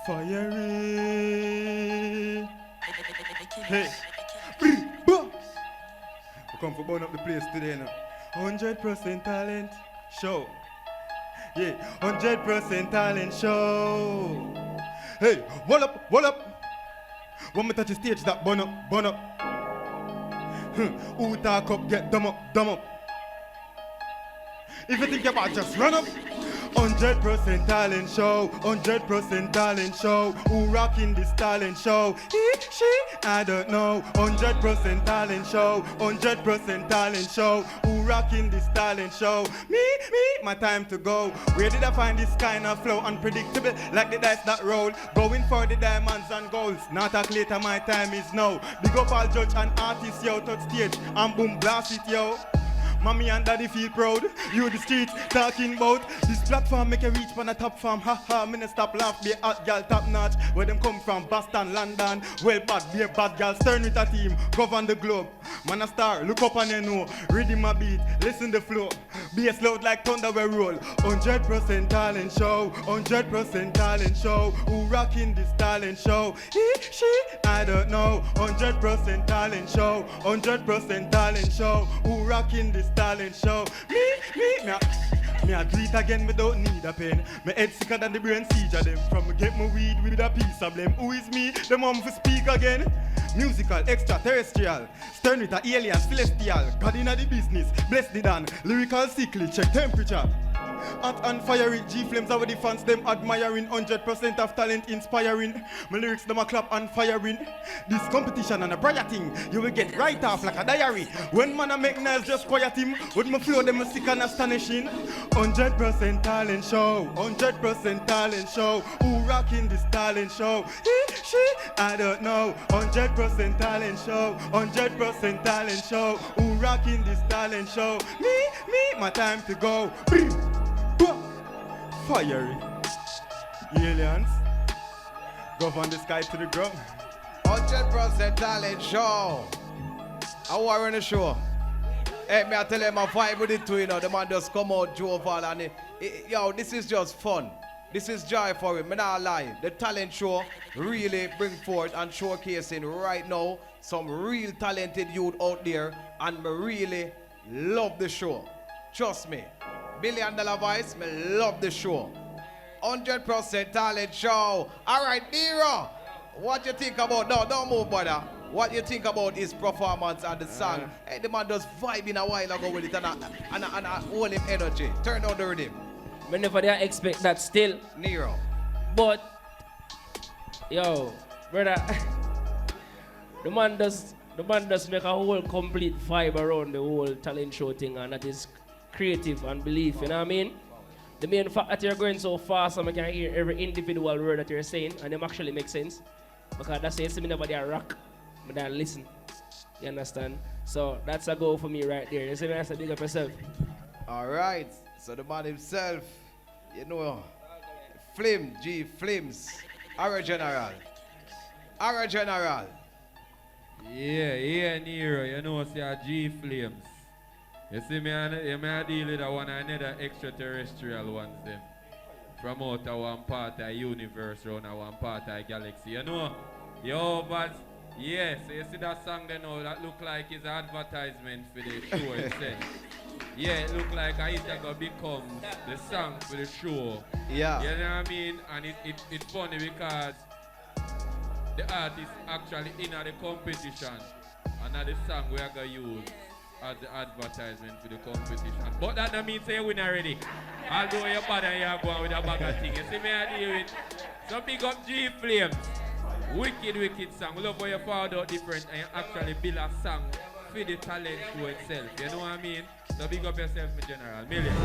Fiery. Hey. We come for burn up the place today now. 100% talent show. Yeah, 100% talent show. Hey, what up, what up? When me touch the stage, that burn up, burn up. Who talk up, get dumb up, dumb up. If you think about just run up. 100% talent show, 100% talent show. Who rocking this talent show? He, she, I don't know. 100% talent show, 100% talent show. Who rocking this talent show? Me, my time to go. Where did I find this kind of flow? Unpredictable, like the dice that roll. Going for the diamonds and golds. Not a later, my time is now. Big up all judge and artists, yo. Touch stage and boom, blast it, yo. Mommy and daddy feel proud. You the streets talking about this platform make a reach from the top farm. Ha ha, me no stop laugh. Be hot gal top notch. Where them come from? Boston, London. Well bad, be a bad gal. Stern with a team. Govern the globe. Man a star. Look up and you know. Reading my beat. Listen the flow. Be a loud like thunder we roll. 100% talent show. 100% talent show. Who rocking this talent show? He, she, I don't know. 100% talent show. 100% talent show. Who rocking this talent show? Me I do it again, me don't need a pen. Me head sicker than the brain siege of them. From me get my weed with a piece of them. Who is me? The mom for speak again. Musical, extraterrestrial. Stern with a alien, celestial. God inna the business, bless the dan. Lyrical sickly, check temperature. Hot and fiery, G-flames are the fans them admiring. 100% of talent inspiring. My lyrics them a clap and firing. This competition and a prior thing, you will get right off like a diary. When man a make noise, just quiet him. With my flow, them a sick and astonishing. 100% talent show, 100% talent show. Who rocking this talent show? He, she, I don't know. 100% talent show, 100% talent show. Who rocking this talent show? Me, my time to go. Fiery aliens govern the sky to the ground. 100% talent show. How are on the show? Hey, me I tell him I vibe with it too, you know. The man just come out jovial and yo, this is just fun. This is joy for him. Me not lie. The talent show really bring forth and showcasing right now some real talented youth out there, and me really love the show. Trust me. $1 billion voice, me love the show. 100% talent show. All right, Nero, what you think about? No, don't move, brother. What you think about his performance and the song? Hey, the man just vibing a while ago with it and hold him energy. Turn on the rhythm. Me never did expect that still. Nero. But, yo, brother, the man does make a whole complete vibe around the whole talent show thing, and that is creative and belief, you know what I mean? The main fact that you're going so fast and I can hear every individual word that you're saying, and them actually make sense. Because that's it, me never there rock, but then listen. You understand? So that's a goal for me right there. You see me, I said, big up yourself. Alright, so the man himself, you know, Flames, Ara General. Yeah, Nero, you know, see a G-Flames. You see me, I deal with one another extraterrestrial ones them. From out of one part of the universe, around one part of the galaxy. You know? Yo, but yes, you see that song there now that look like it's an advertisement for the show itself. Yeah, it look like it's gonna become the song for the show. Yeah. You know what I mean? And it's funny because the artist actually in the competition, and the song we are gonna use as the advertisement for the competition. But that don't mean say you win already. Although you're bad and you're going with a bag of things. You see me I deal with some big up G-Flames. Wicked song. We love how you found out different and you actually build a song for the talent show itself. You know what I mean? So big up yourself in general. Million.